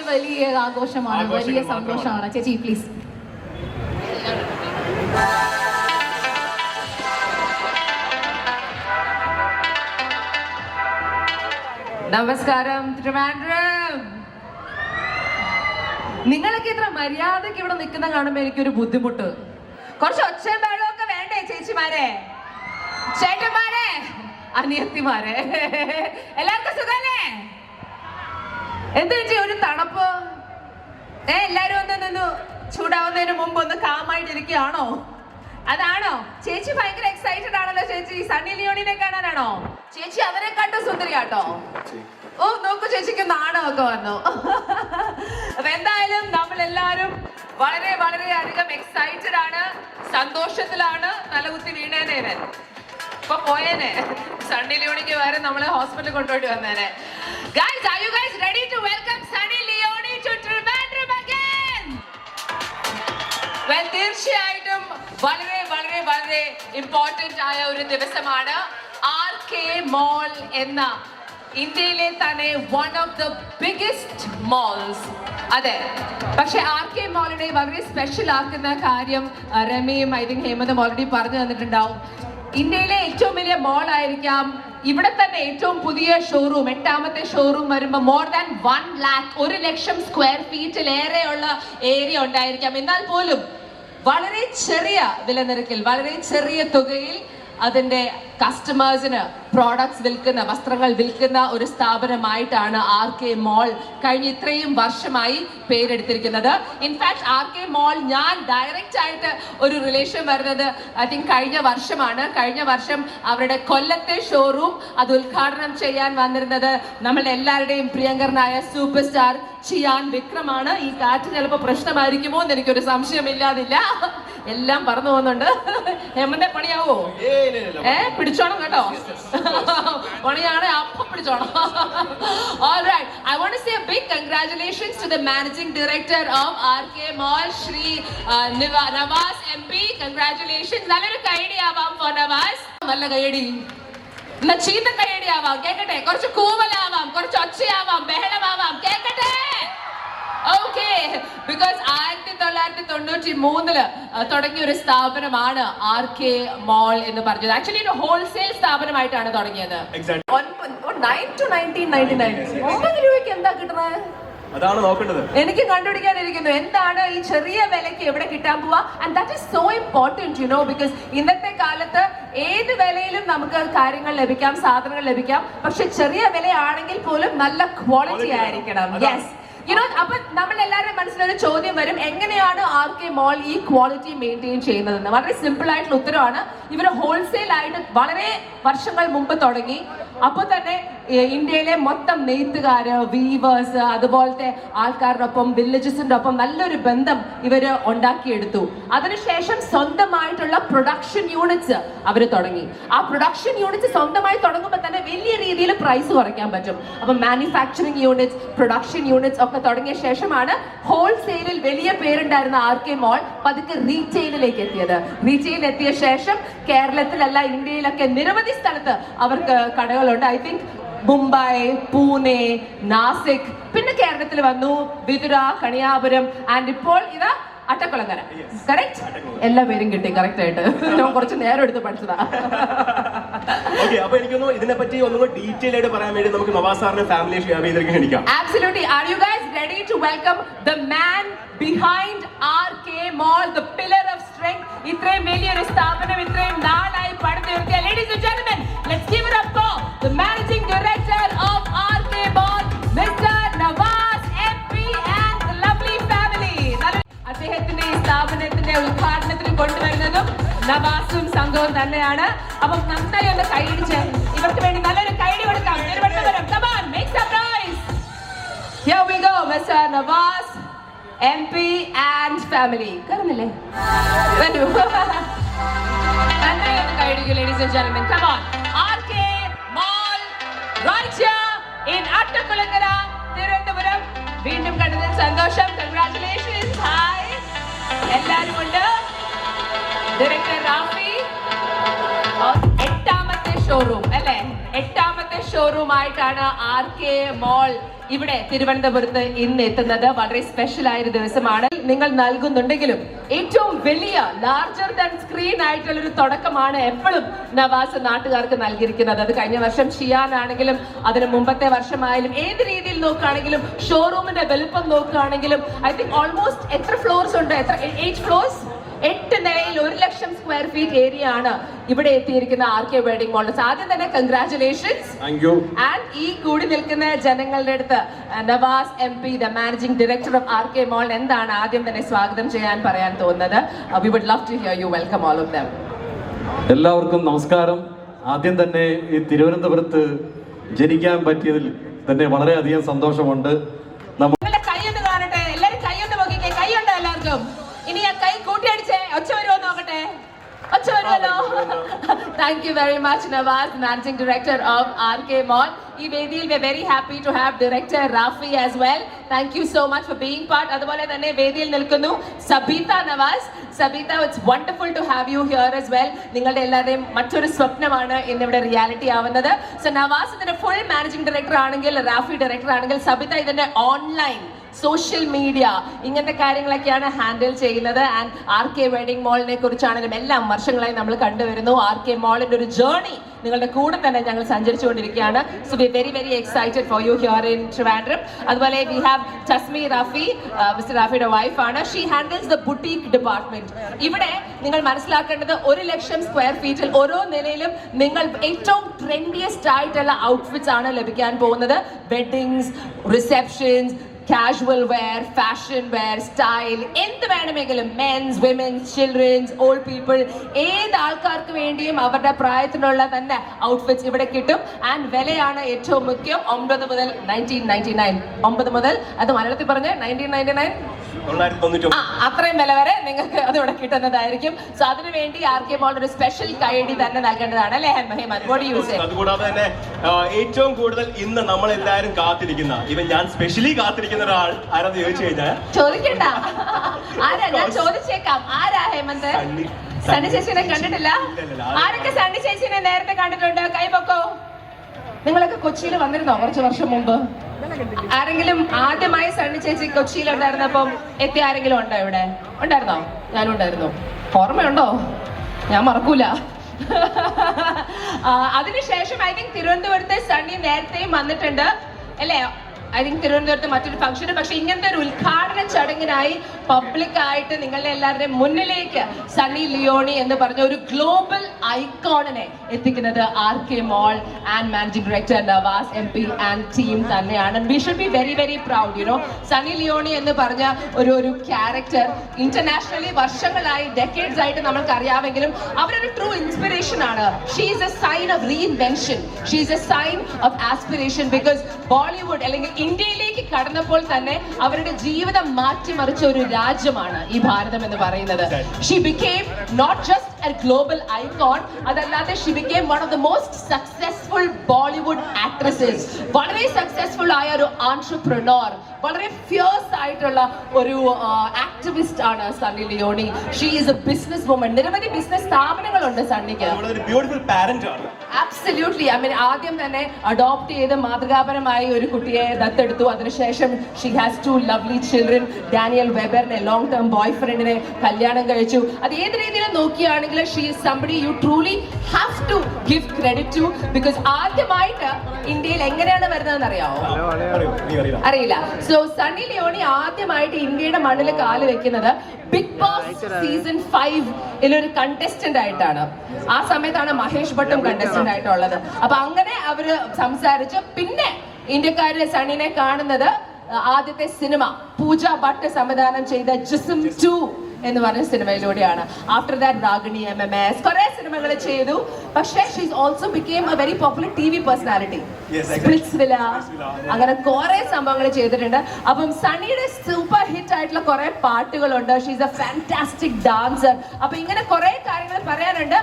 വലിയ ആഘോഷമാണ്, വലിയ സന്തോഷമാണ്. ചേച്ചി പ്ലീസ്. നമസ്കാരം ട്രിവാൻഡ്രം. നിങ്ങളൊക്കെ ഇത്ര മര്യാദക്ക് ഇവിടെ നിൽക്കുന്ന കാണുമ്പോ എനിക്കൊരു ബുദ്ധിമുട്ട്. കുറച്ച് ഒച്ചയും ബഹളമൊക്കെ വേണ്ടേ ചേച്ചിമാരെ, ചേട്ടന്മാരെ, അനിയത്തിമാരെ? എല്ലാവർക്കും സുഖല്ലേ? എന്താ ചേച്ചി ഒരു തണുപ്പ്? എല്ലാരും ഒന്ന് നിന്ന് ചൂടാവുന്നതിന് മുമ്പ് ഒന്ന് കാമായിട്ടിരിക്കുകയാണോ? അതാണോ ചേച്ചി? ഭയങ്കര എക്സൈറ്റഡ് ആണല്ലോ ചേച്ചി. സണ്ണി ലിയോണിനെ കാണാനാണോ ചേച്ചി? അവരെ കണ്ടു സുന്ദരിയാട്ടോ. ഓ നോക്കൂ, ചേച്ചിക്ക് നാണമൊക്കെ വന്നു. അപ്പൊ എന്തായാലും നമ്മൾ എല്ലാരും വളരെ വളരെ അധികം എക്സൈറ്റഡ് ആണ്, സന്തോഷത്തിലാണ്. തലകുത്തി വീണേനെ ഇപ്പൊ പോയേനെ. സണ്ണി ലിയോണിക്ക് വരെ നമ്മളെ ഹോസ്പിറ്റലിൽ കൊണ്ടുപോയിട്ട് വന്നേനെ. Guys, are you guys ready to welcome Sunny Leone to Trivandrum again? Well, തീർച്ചയായിട്ടും വളരെ വളരെ വളരെ ഇമ്പോർട്ടന്റ് ആയ ഒരു ദിവസമാണ്. RK Mall എന്ന ഇന്ത്യയിലെ തന്നെ one of the biggest malls. അതെ, പക്ഷെ RK Mallനെ വളരെ സ്പെഷ്യൽ ആക്കുന്ന കാര്യം രമയും ഐ തിങ്ക് ഹേമന്തും ഓൾറെഡി പറഞ്ഞു തന്നിട്ടുണ്ടാവും. ഇന്ത്യയിലെ ഏറ്റവും വലിയ മോൾ ആയിരിക്കാം. ഇവിടെ തന്നെ ഏറ്റവും പുതിയ ഷോറൂം, 8ാമത്തെ ഷോറൂം വരുമ്പോൾ മോർ ദാൻ 1 lakh 1 ലക്ഷം സ്ക്വയർ ഫീറ്റിലേറെയുള്ള ഏരിയ ഉണ്ടായിരിക്കാം. എന്നാൽ പോലും വളരെ ചെറിയ വിലനിരക്കിൽ, വളരെ ചെറിയ തുകയിൽ അതിന്റെ കസ്റ്റമേഴ്സിന് പ്രോഡക്ട്സ് വിൽക്കുന്ന, വസ്ത്രങ്ങൾ വിൽക്കുന്ന ഒരു സ്ഥാപനമായിട്ടാണ് RK Mall കഴിഞ്ഞ ഇത്രയും വർഷമായി പേരെടുത്തിരിക്കുന്നത്. ഇൻഫാക്ട് RK Mall ഞാൻ ഡയറക്റ്റ് ആയിട്ട് ഒരു റിലേഷൻ വരുന്നത് ഐ തിങ്ക് കഴിഞ്ഞ വർഷമാണ്. കഴിഞ്ഞ വർഷം അവരുടെ കൊല്ലത്തെ ഷോറൂം അത് ഉദ്ഘാടനം ചെയ്യാൻ വന്നിരുന്നത് നമ്മളുടെ എല്ലാവരുടെയും പ്രിയങ്കരനായ സൂപ്പർ സ്റ്റാർ ചിയാൻ വിക്രമാണ്. ഈ കാറ്റ് ചിലപ്പോൾ പ്രശ്നമായിരിക്കുമോ എന്ന് എനിക്കൊരു സംശയമില്ലാതില്ല. എല്ലാം പറന്നു പോകുന്നുണ്ട്. ഹേമന്റെ പണിയാവോ? പിടിച്ചോണം കേട്ടോ, പണിയാണ് അപ്പം പിടിച്ചോണം. All right, I want to say a big congratulations to the managing director of RK Mall, Shri Nawaz MP. Congratulations. നല്ലൊരു കൈയടി ആവാം for Nawaz. നല്ല കൈയടി, എന്നാ ചീത്ത കൈയടി ആവാം, കേക്കട്ടെ. കുറച്ച് കൂവലാവാം, കുറച്ച് ഒച്ചയാവാം, ബഹളമാവാം, കേക്കട്ടെ. ഓക്കെ, ബിക്കോസ് 1993 തുടങ്ങിയ ഒരു സ്ഥാപനമാണ് RK Mall എന്ന് പറഞ്ഞത്. ആക്ച്വലി ഒരു ഹോൾസെയിൽ സ്ഥാപനമായിട്ടാണ് തുടങ്ങിയത്. 9 to 1999. 9 രൂപയ്ക്ക് എന്താ കിട്ടുന്നത്? അതാണ് നോക്കേണ്ടത്. എനിക്ക് കണ്ടുപിടിക്കാനിരിക്കുന്നു എന്താണ് ഈ ചെറിയ വിലയ്ക്ക് എവിടെ കിട്ടാൻ പോവാ. And that is so important you know, because ഇന്നത്തെ കാലത്ത് ഏത് വിലയിലും നമുക്ക് കാര്യങ്ങൾ ലഭിക്കാം, സാധനങ്ങൾ ലഭിക്കാം. പക്ഷെ ചെറിയ വിലയാണെങ്കിൽ പോലും നല്ല ക്വാളിറ്റി ആയിരിക്കണം. യെസ്, അപ്പൊ നമ്മൾ എല്ലാവരുടെയും മനസ്സിലൊരു ചോദ്യം വരും, എങ്ങനെയാണ് RK Mall ഈ ക്വാളിറ്റി മെയിൻറ്റെയിൻ ചെയ്യുന്നതെന്ന്. വളരെ സിമ്പിൾ ആയിട്ടുള്ള ഉത്തരവാണ്. ഇവർ ഹോൾസെയിൽ ആയിട്ട് വളരെ വർഷങ്ങൾ മുമ്പ് തുടങ്ങി. അപ്പോൾ തന്നെ ഇന്ത്യയിലെ മൊത്തം നെയ്ത്തുകാര്, വീവേഴ്സ്, അതുപോലത്തെ ആൾക്കാരുടെ ഒപ്പം, വില്ലേജസിന്റെ ഒപ്പം നല്ലൊരു ബന്ധം ഇവര് ഉണ്ടാക്കിയെടുത്തു. അതിനുശേഷം സ്വന്തമായിട്ടുള്ള പ്രൊഡക്ഷൻ യൂണിറ്റ്സ് അവർ തുടങ്ങി. ആ പ്രൊഡക്ഷൻ യൂണിറ്റ്സ് സ്വന്തമായി തുടങ്ങുമ്പോൾ തന്നെ വലിയ രീതിയിൽ പ്രൈസ് കുറയ്ക്കാൻ പറ്റും. അപ്പൊ മാനുഫാക്ചറിങ് യൂണിറ്റ്സ്, പ്രൊഡക്ഷൻ യൂണിറ്റ്സ് ഒക്കെ തുടങ്ങിയ ശേഷമാണ് ഹോൾസെയിലിൽ വലിയ പേരുണ്ടായിരുന്ന RK Mall പതുക്കെ റീറ്റെയിലിലേക്ക് എത്തിയത്. റീറ്റെയിൽ എത്തിയ ശേഷം കേരളത്തിലല്ല, ഇന്ത്യയിലൊക്കെ നിരവധി സ്ഥലത്ത് അവർക്ക് കടകളുണ്ട്. ഐ തിങ്ക് മുംബൈ, പൂനെ, നാസിക്, പിന്നെ കേരളത്തിൽ വന്നു വിതുര, കണിയാപുരം, ആൻഡ് ഇപ്പോൾ ഇതാ അട്ടക്കുളങ്ങര. കറക്റ്റ്? എല്ലാ പേരും കിട്ടി കറക്റ്റ് ആയിട്ട്. ഞാൻ കുറച്ച് നേരം എടുത്ത് പഠിച്ചതാ. അപ്പൊ എനിക്കൊന്ന് ഇതിനെപ്പറ്റി ഒന്നുകൂടി ഡീറ്റെയിൽ ആയിട്ട് പറയാൻ വേണ്ടി നമുക്ക് നവാസ് സാറിന്റെ family ക്ഷണിക്കാം. Absolutely. Are you guys ready to welcome the man behind RK Mall, the pillar of strength? ഇത്രയും വലിയൊരു സ്ഥാപനം ഇത്രയും നാളായി പടുത്തുയർത്തിയ, ladies and gentlemen, let's give it up for the managing director of RK Mall, Mr. Nawaz MP and the lovely family. അദ്ദേഹത്തിന്റെ ഈ സ്ഥാപനത്തിന്റെ ഉദ്ഘാടനത്തിന് കൊണ്ടുവരുന്നതും നവാസും സംഘവും തന്നെയാണ്. അപ്പം നന്നായി ഒന്ന് കൈയടിച്ച് ഇവർക്ക് വേണ്ടി നല്ലൊരു കൈയടി കൊടുക്കാം. Come on, make some noise. Here we go, Mr. Nawaz MP and family. കയറുന്നില്ലേ? വരൂ. നന്നായി ഒന്ന് കൈയടിക്കൂ ladies and gentlemen. Come on. RK Mall right here in Attakulangara, Thiruvananthapuram. വീണ്ടും കണ്ടതിൽ സന്തോഷം. Congratulations. Hi. എല്ലാവരും ഉണ്ട്. ഡയറക്ടർ റാഫി. എട്ടാമത്തെ ഷോറൂം അല്ലെ, എട്ടാമത്തെ ഷോറൂം ആയിട്ടാണ് RK മോൾ ഇവിടെ തിരുവനന്തപുരത്ത് ഇന്ന് എത്തുന്നത്. വളരെ സ്പെഷ്യൽ ആയ ഒരു ദിവസമാണ്. നിങ്ങൾ നൽകുന്നുണ്ടെങ്കിലും ഏറ്റവും വലിയ ലാർജർ ദാൻ സ്ക്രീൻ ആയിട്ടുള്ള ഒരു തുടക്കമാണ് എപ്പോഴും നവാസ് നാട്ടുകാർക്ക് നൽകിയിരിക്കുന്നത്. അത് കഴിഞ്ഞ വർഷം ഷിയാനാണെങ്കിലും അതിന് മുമ്പത്തെ വർഷമായാലും ഏത് രീതിയിൽ നോക്കുകയാണെങ്കിലും ഷോറൂമിന്റെ വലുപ്പം നോക്കുകയാണെങ്കിലും ഐ തിങ്ക് ഓൾമോസ്റ്റ് എത്ര ഫ്ലോർസ് ഉണ്ട്, 8 ഫ്ലോർസ്, 8 നിലയിൽ 1 ലക്ഷം സ്ക്വയർ ഫീറ്റ് ഏരിയ ആണ് ഇവിടെ എത്തിയിരിക്കുന്ന RK വെഡിങ് മോൾ. ആദ്യം തന്നെ കൺഗ്രാറ്റുലേഷൻസ്. ആൻഡ് ഈ കൂടി നിൽക്കുന്ന ജനങ്ങളുടെ അടുത്ത് Nawaz MP, the managing director of RK mall, എന്താണ് ആദ്യം തന്നെ സ്വാഗതം ചെയ്യാൻ പറയാൻ തോന്നുന്നത്? We would love to hear you. Welcome all of them. എല്ലാവർക്കും നമസ്കാരം. ആദ്യം തന്നെ ഈ തിരുവനന്തപുരത്ത് ജനിക്കാൻ പറ്റിയതിൽ തന്നെ വളരെയധികം സന്തോഷമുണ്ട്. നിങ്ങളുടെ കൈയൊന്ന് കാണട്ടെ, എല്ലാവരും കൈയൊന്ന് നോക്കിക്കേ. കൈയുണ്ടോ എല്ലാവർക്കും? ഇനി ആ കൈ കൂട്ടിയടിച്ചേ, ഒച്ച വരുമോ നോക്കട്ടെ. ഒച്ച വരുമല്ലോ. Thank you very much Navas, managing director of RK mall. ഈ വേദിയിൽ we very happy to have director Rafi as well. Thank you so much for being part. അതുപോലെ തന്നെ വേദിയിൽ നിൽക്കുന്നു Sabitha Navas. Sabitha, it's wonderful to have you here as well. നിങ്ങളുടെ എല്ലാവരുടെയും മറ്റൊരു സ്വപ്നമാണ് ഇന്നിവിടെ റിയാലിറ്റി ആവുന്നത്. സോ നവാസ് ഇതിന്റെ ഫുൾ മാനേജിംഗ് ഡയറക്ടർ ആണെങ്കിൽ, റാഫി ഡയറക്ടർ ആണെങ്കിൽ, സബിത ഇതിന്റെ ഓൺലൈൻ സോഷ്യൽ മീഡിയ ഇങ്ങനത്തെ കാര്യങ്ങളൊക്കെയാണ് ഹാൻഡിൽ ചെയ്യുന്നത്. ആൻഡ് RK വെഡിങ് മോളിനെ കുറിച്ചാണെങ്കിലും എല്ലാം വർഷങ്ങളായി നമ്മൾ കണ്ടുവരുന്നു. RK മോളിന്റെ ഒരു ജേർണി നിങ്ങളുടെ കൂടെ തന്നെ ഞങ്ങൾ സഞ്ചരിച്ചുകൊണ്ടിരിക്കുകയാണ്. So we very very excited for you here in Trivandrum. അതുപോലെ we have Tasmi Rafi, mister റാഫിയുടെ വൈഫാണ്. She handles the boutique department. ഇവിടെ നിങ്ങൾ മനസ്സിലാക്കേണ്ടത് 1 ലക്ഷം സ്ക്വയർ ഫീറ്റിൽ ഓരോ നിലയിലും നിങ്ങൾ ഏറ്റവും ട്രെൻഡിയസ്റ്റ് ആയിട്ടുള്ള ഔട്ട്ഫിറ്റ്സ് ആണ് ലഭിക്കാൻ പോകുന്നത്. Weddings, receptions, casual wear, fashion wear, style, എന്ത് വേണമെങ്കിലും men's, women's, children's, old people, ഏത് ആൾക്കാർക്ക് വേണ്ടിയും അവരുടെ പ്രായത്തിനുള്ള തന്നെ ഔട്ട്ഫിറ്റ്സ് ഇവിടെ കിട്ടും. ആൻഡ് വിലയാണ് ഏറ്റവും മുഖ്യം. 9 മുതൽ 1999, 9 മുതൽ, അത് മലയാളത്തിൽ പറഞ്ഞ് 1999, അത്രയും വില വരെ നിങ്ങൾക്ക് അതിവിടെ കിട്ടുന്നതായിരിക്കും. സോ അതിനുവേണ്ടി RK മോൾ ഒരു സ്പെഷ്യൽ കൈഡി തന്നെ നൽകേണ്ടതാണ് അല്ലേ ഹേമന്ത്? അതുകൂടാതെ തന്നെ ഏറ്റവും കൂടുതൽ ഇന്ന് നമ്മൾ എല്ലാവരും കാത്തിരിക്കുന്ന, ഇവൻ ഞാൻ സ്പെഷ്യലി കാത്തിരിക്കുന്ന ഒരാൾ ആരാന്ന് ചോദിച്ചു കഴിഞ്ഞാൽ ചോദിക്കണ്ട, ആരാ? ഞാൻ ചോദിച്ചേക്കാം. ആരാ ഹേമന്ത്? സണ്ണി ചേച്ചിനെ കണ്ടിട്ടില്ല? ആരൊക്കെ സണ്ണി ചേച്ചിനെ നേരത്തെ കണ്ടിട്ടുണ്ട്? കൈപൊക്കോ. നിങ്ങളൊക്കെ കൊച്ചിയിൽ വന്നിരുന്നോ കുറച്ച് വർഷം മുമ്പ്? ആരെങ്കിലും ആദ്യമായി സണ്ണി ചേച്ചി കൊച്ചിയിൽ ഉണ്ടായിരുന്നപ്പം എത്തിയ ആരെങ്കിലും ഉണ്ടോ ഇവിടെ? ഉണ്ടായിരുന്നോ? ഞാനും ഉണ്ടായിരുന്നു. ഓർമ്മയുണ്ടോ? ഞാൻ മറക്കൂല. അതിനുശേഷം ഐ തിങ്ക് തിരുവനന്തപുരത്തെ സണ്ണി നേരത്തെയും വന്നിട്ടുണ്ട് അല്ലേ? ഐ തിങ്ക് തിരുവനന്തപുരത്ത് മറ്റൊരു ഫംഗ്ഷന്. പക്ഷെ ഇങ്ങനത്തെ ഒരു ഉദ്ഘാടന ചടങ്ങിനായി പബ്ലിക് ആയിട്ട് നിങ്ങളുടെ എല്ലാവരുടെയും മുന്നിലേക്ക് സണ്ണി ലിയോണി എന്ന് പറഞ്ഞ ഒരു ഗ്ലോബൽ ഐക്കോണിനെ എത്തിക്കുന്നത് RK mall and managing director Navas MP and team തന്നെയാണ്. We should be very very proud. You know, Sunny Leone എന്ന് പറഞ്ഞ ഒരു ക്യാരക്ടർ ഇന്റർനാഷണലി വർഷങ്ങളായി, ഡെക്കേഡ്സ് ആയിട്ട് നമ്മൾക്ക് അറിയാമെങ്കിലും അവരൊരു ട്രൂ ഇൻസ്പിറേഷൻ ആണ്. She is a sign of reinvention. She is a sign of aspiration. Because Bollywood അല്ലെങ്കിൽ ഇന്ത്യയിലേക്ക് കടന്നപ്പോൾ തന്നെ അവരുടെ ജീവിതം മാറ്റിമറിച്ച ഒരു രാജ്യമാണ് ഈ ഭാരതം എന്ന് പറയുന്നത്. She became not just a global icon, അതല്ലാതെ she became one of the most successful Bollywood actresses. വളരെ സക്സസ്ഫുൾ ആയ ഒരു ആൻട്രപ്രനോർ, വളരെ ഫിയേഴ്സ് ആയിട്ടുള്ള ഒരു ആക്ടിവിസ്റ്റ് ആണ് Sunny Leone. She is a business woman. നിരവധി ബിസിനസ് സ്ഥാപനങ്ങളുണ്ട് സണ്ണിക്ക്. ആബ്സല്യൂട്ട്ലി. ഐ മീൻ, ആദ്യം തന്നെ അഡോപ്റ്റ് ചെയ്ത് മാതൃകാപരമായി ഒരു കുട്ടിയെ ദത്തെടുത്തു. അതിനുശേഷം she has 2 lovely children. Daniel വെബറിനെ, ലോങ് ടേം ബോയ് ഫ്രണ്ടിനെ കല്യാണം കഴിച്ചു. അത് ഏത് രീതിയിൽ നോക്കിയാണെങ്കിലും she is somebody you truly have to give credit to. Because ആദ്യമായിട്ട് ഇന്ത്യയിൽ എങ്ങനെയാണ് വരുന്നതെന്ന് അറിയാമോ? അറിയില്ല. സോ സണ്ണി ലിയോണി ആദ്യമായിട്ട് ഇന്ത്യയുടെ മണ്ണിൽ കാല് വെക്കുന്നത് ബിഗ് ബോസ് സീസൺ 5 ഒരു കണ്ടസ്റ്റന്റ് ആയിട്ടാണ്. ആ സമയത്താണ് മഹേഷ് ഭട്ടും കണ്ടസ്റ്റന്റ് ആയിട്ടുള്ളത്. അപ്പൊ അങ്ങനെ അവര് സംസാരിച്ച് പിന്നെ ഇന്ത്യക്കാര് സണ്ണിനെ കാണുന്നത് ആദ്യത്തെ സിനിമ പൂജ ഭട്ട് സംവിധാനം ചെയ്ത ജിസ്ം 2 എന്ന് പറഞ്ഞ സിനിമയിലൂടെയാണ്. ആഫ്റ്റർ ദാറ്റ് രാഗിണി, MMS, കുറെ സിനിമകൾ ചെയ്തു. പക്ഷേ she also became a very popular TV personality. Splitsvilla, അങ്ങനെ കുറെ സംഭവങ്ങൾ ചെയ്തിട്ടുണ്ട്. അപ്പം സണ്ണിയുടെ സൂപ്പർ ഹിറ്റ് ആയിട്ടുള്ള കുറെ പാട്ടുകളുണ്ട്. She is A fantastic dancer. അപ്പൊ ഇങ്ങനെ കുറെ കാര്യങ്ങൾ പറയാനുണ്ട്.